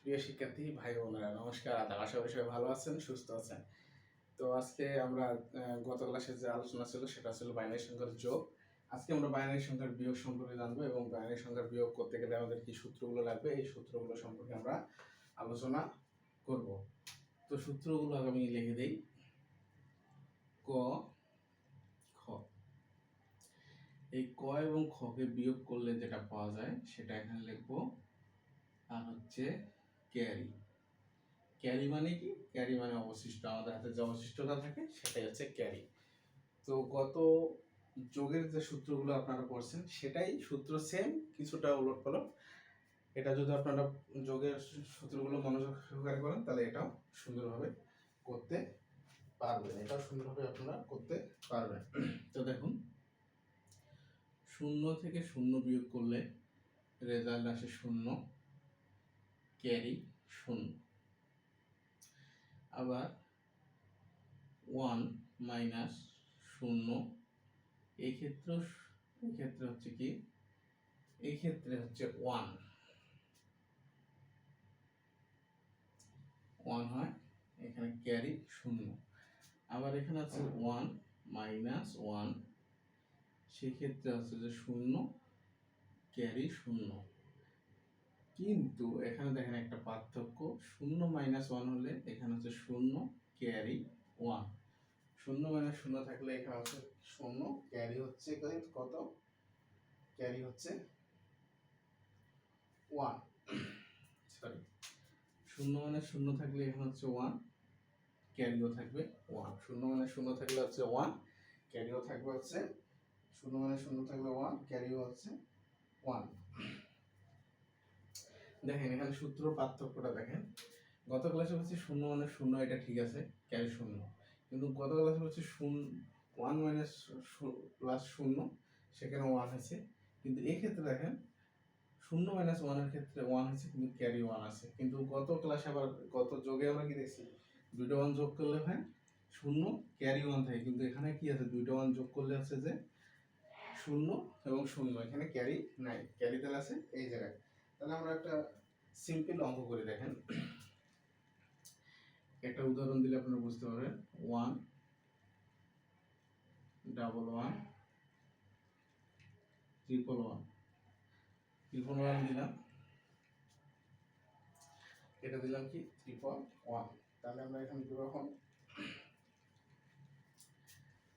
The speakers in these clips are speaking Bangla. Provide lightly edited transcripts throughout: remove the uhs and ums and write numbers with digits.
প্রিয় শিক্ষার্থী ভাই বোনেরা, নমস্কার, আদাব। আশা করি সবাই ভালো আছেন, সুস্থ আছেন। তো আজকে আমরা গত ক্লাসে যে আলোচনা ছিল সেটা ছিল বাইনারি সংখ্যার যোগ। আজকে আমরা বাইনারি সংখ্যার বিয়োগ সম্পর্কে জানবো এবং বাইনারি সংখ্যার বিয়োগ করতে গেলে আমাদের কি সূত্রগুলো লাগবে এই সূত্রগুলো সম্পর্কে আমরা আলোচনা করব। তো সূত্রগুলো আমি লিখে দিই। ক খ, এই ক এবং খকে বিয়োগ করলে যেটা পাওয়া যায় সেটা এখানে লিখবো। আর হচ্ছে ক্যারি। ক্যারি মানে কি? ক্যারি মানে অবশিষ্ট, আমাদের হাতে যে অবশিষ্টটা থাকে সেটাই হচ্ছে ক্যারি। তো গত যোগের যে সূত্রগুলো আপনারা পড়ছেন সেটাই সূত্র, সেম, কিছুটা উলটপালট। এটা যদি আপনারা যোগের সূত্রগুলো মনোযোগ সহকারে করেন তাহলে এটাও সুন্দরভাবে করতে পারবেন, আপনারা করতে পারবেন। তো দেখুন, 0 থেকে 0 বিয়োগ করলে রেজাল্ট আসে 0, ক্যারি 0। আবার 1 মাইনাস 0, এই ক্ষেত্রে হচ্ছে কি, এই ক্ষেত্রে হচ্ছে 1 হয়, এখানে ক্যারি 0। আবার এখানে আছে 1 মাইনাস 1, সেক্ষেত্রে হচ্ছে যে 0, ক্যারি 0। কিন্তু এখানে দেখেন একটা পার্থক্য, 0 মাইনাস 1 হলে এখানে হচ্ছে 0, ক্যারি 1। 0 মাইনাস 0 থাকলে এখানে হচ্ছে 0, ক্যারি হচ্ছে কত? ক্যারি হচ্ছে 1। সরি, 0 মাইনাস 0 থাকলে এখানে হচ্ছে 1, ক্যারিও থাকবে 1। 0 মাইনাস 0 থাকলে হচ্ছে 1, ক্যারিও থাকবে হচ্ছে 0 মাইনাস 0 থাকলে 1, ক্যারিও হচ্ছে 1। দেখেন এখানে সূত্র পার্থক্যটা দেখেন। গত ক্লাসে হচ্ছে 0 মাইনাস 0, এটা ঠিক আছে, ক্যারি 0। কিন্তু গত ক্লাসে হচ্ছে 1 মাইনাস প্লাস 0, সেখানে 1 আছে। কিন্তু এই ক্ষেত্রে দেখেন 0 মাইনাস 1 এর ক্ষেত্রে 1 আছে কিন্তু ক্যারি 1 আছে। কিন্তু গত ক্লাসে আবার গত যোগে আমরা কি দেখছি, দুটো 1 যোগ করলে হয় 0, ক্যারি 1 থাকে। কিন্তু এখানে কি আছে, দুটো 1 যোগ করলে আছে যে 0 এবং 0, এখানে ক্যারি নাই, ক্যারি তাহলে আছে এই জায়গায়। তাহলে আমরা একটা সিম্পল অঙ্ক করে দেখেন, একটা উদাহরণ দিলে আপনারা বুঝতে পারবেন। 1 ডাবল 1 ট্রিপল 1 দিলাম, এটা দিলাম কি 3.1। তাহলে আমরা এখানে দেব, এখন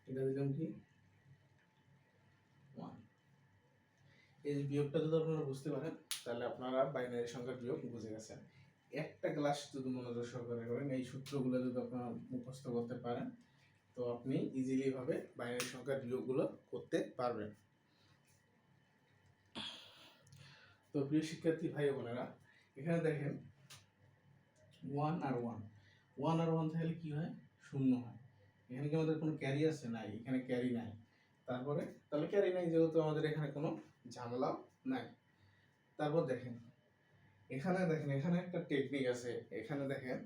এটা দিলাম কি 1। এই বিয়োগটা যদি আপনারা বুঝতে পারেন তাহলে আপনারা বাইনারি সংখ্যার বিয়োগ বুঝে গেছেন। একটা ক্লাস যদি মনোযোগ সহকারে করেন, এই সূত্রগুলো যদি আপনারা মুখস্থ করতে পারেন তো আপনি ইজিলি ভাবে বাইনারি সংখ্যার বিয়োগগুলো করতে পারবেন। তো প্রিয় শিক্ষার্থী ভাই বোনেরা, এখানে দেখেন 1 আর 1, 1 আর 1 থাকলে কি হয়, 0 হয়। এখানে কি আমাদের কোনো ক্যারি আছে? নাই, এখানে ক্যারি নাই। তারপরে তাহলে ক্যারি নাই যেহেতু আমাদের এখানে কোনো ঝামেলা নাই। তারপর দেখেন এখানে একটা টেকনিক আছে। এখানে দেখেন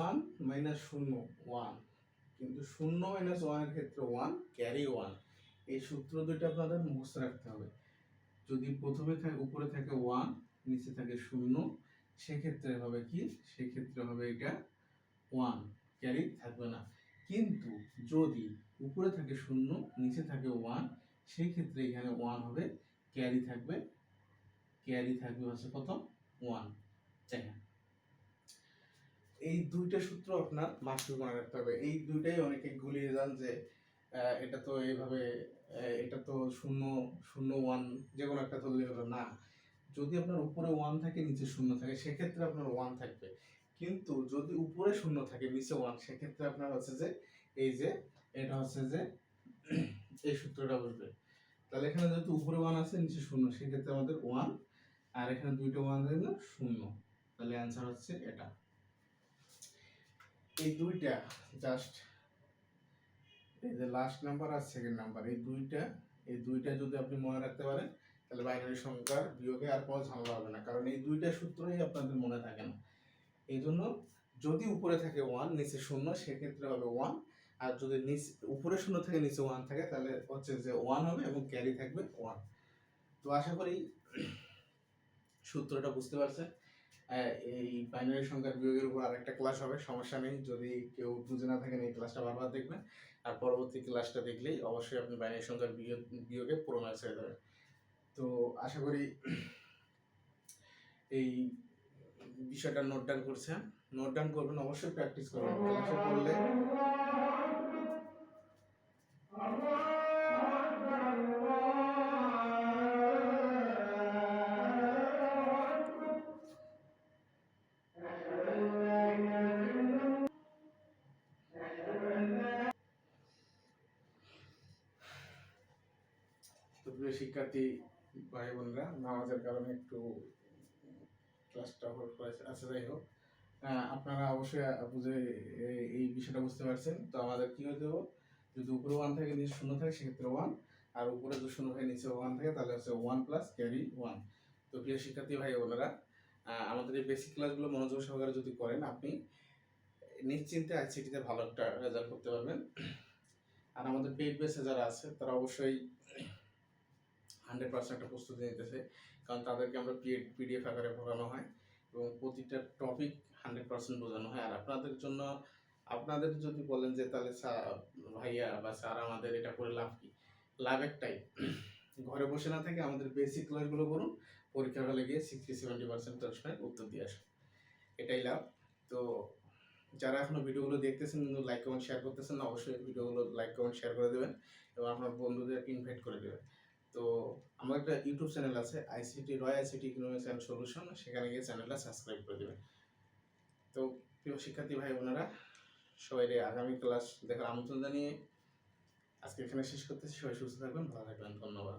1 মাইনাস 0, 1, কিন্তু 0 মাইনাস 1 এর ক্ষেত্রে 1, ক্যারি 1। এই সূত্র দুটো আপনাদের মুখস্থ রাখতে হবে। যদি প্রথমে উপরে থাকে 1, নিচে থাকে 0, সেক্ষেত্রে হবে কি, সেক্ষেত্রে হবে এটা 1, ক্যারি থাকবে না। কিন্তু যদি উপরে থাকে 0, নিচে থাকে 1, সেই ক্ষেত্রে এখানে 1 হবে, ক্যারি থাকবে হচ্ছে কত, 1। দেখেন এই দুইটা সূত্র আপনার মাস্টার করে রাখতে হবে। এই দুইটাই অনেকে গুলিয়ে যান যে এটা তো এইভাবে, এটা তো 0 0 1 যে কোনো একটা ধরলে হলো না। যদি আপনার উপরে 1 থাকে নিচে 0 থাকে সেক্ষেত্রে আপনার 1 থাকবে। কিন্তু যদি উপরে 0 থাকে নিচে 1, সেক্ষেত্রে আপনার হচ্ছে যে এই যে এটা হচ্ছে যে এই সূত্রটা বসবে। তাহলে এখানে যেহেতু উপরে 1 আছে নিচে 0, সেক্ষেত্রে আমাদের 1, আর এখানে দুইটা 1 আছে না 0। তাহলে অ্যান্সার হচ্ছে এটা। এই দুইটা জাস্ট, এই যে লাস্ট নাম্বার আর সেকেন্ড নাম্বার, এই দুইটা যদি আপনি মনে রাখতে পারেন তাহলে বাইনারি সংখ্যার বিয়োগে আর কোনো ঝামেলা হবে না, কারণ এই দুইটা সূত্রই আপনাদের মনে থাকে না। এই জন্য যদি উপরে থাকে 1 নিচে 0, সেক্ষেত্রে হবে 1। আর যদি উপরে 0 থেকে নিচে 1 থাকে তাহলে হচ্ছে যে 1 হবে এবং ক্যারি থাকবে 1। তো আশা করি সূত্রটা বুঝতে পারছেন। এই বাইনারি সংখ্যার বিয়োগের উপর আরেকটা ক্লাস হবে, সমস্যা নেই। যদি কেউ বুঝে না থাকেন এই ক্লাসটা বারবার দেখবেন, আর পরবর্তী ক্লাসটা দেখলেই অবশ্যই আপনি বাইনারি সংখ্যার বিয়োগে পুরো ম্যাথস হয়ে যাবে। তো আশা করি এই বিষয়টা নোট ডাউন করছেন। নোট ডাউন করবেন, অবশ্যই প্র্যাকটিস করবেন। ক্লাসে পড়লে তো প্রিয় শিক্ষার্থী ভাই বোনরা, নামাজের কারণে একটু ক্লাসটা হোল্ড করেছে। আচ্ছা, যাই হোক, আপনারা অবশ্যই বুঝে এই বিষয়টা বুঝতে পারছেন। তো আমাদের কি হতে হবে, যদি উপরে 1 থাকে নিচে 0 থাকে সেক্ষেত্রে 1, আর উপরে যদি 0 থাকে নিচে 1 থাকে তাহলে হচ্ছে 1 প্লাস ক্যারি 1। তো প্রিয় শিক্ষার্থী ভাই বোনেরা, আমাদের এই বেসিক ক্লাসগুলো মনোযোগ সহকারে যদি করেন, আপনি নিশ্চিন্তে আইসিটিতে ভালো একটা রেজাল্ট করতে পারবেন। আর আমাদের পেইড বেসে যারা আছে তারা অবশ্যই 100% একটা প্রস্তুতি নিতেছে, কারণ তাদেরকে আমরা পিডিএফ আকারে পড়ানো হয় এবং প্রতিটা টপিক 100% বোঝানো হয়। আর আপনাদের জন্য, আপনাদের যদি বলেন যে তাহলে ভাইয়া বা স্যার আমাদের এটা করে লাভ কি, লাভ একটাই, ঘরে বসে না থেকে আমাদের বেসিক ক্লাসগুলো করুন, পরীক্ষার হলে গিয়ে 60-70% প্রশ্নের উত্তর দিয়ে আসুন, এটাই লাভ। তো যারা এখনো ভিডিওগুলো দেখতেছেন কিন্তু লাইক কমেন্ট শেয়ার করতেছেন না, অবশ্যই ভিডিওগুলো লাইক কমেন্ট শেয়ার করে দেবেন এবং আপনার বন্ধুদের ইনভাইট করে দেবেন। তো আমার একটা ইউটিউব চ্যানেল আছে, রয় আইসিটি ইকোনমিক্স অ্যান্ড সলিউশন, সেখানে গিয়ে চ্যানেলটা সাবস্ক্রাইব করে দেবেন। তো প্রিয় শিক্ষার্থী ভাই বোনেরা, সবাই আগামী ক্লাস দেখার আমন্ত্রণ জানিয়ে আজকে এখানে শেষ করতেছি। সবাই সুস্থ থাকবেন, ভালো থাকবেন, ধন্যবাদ।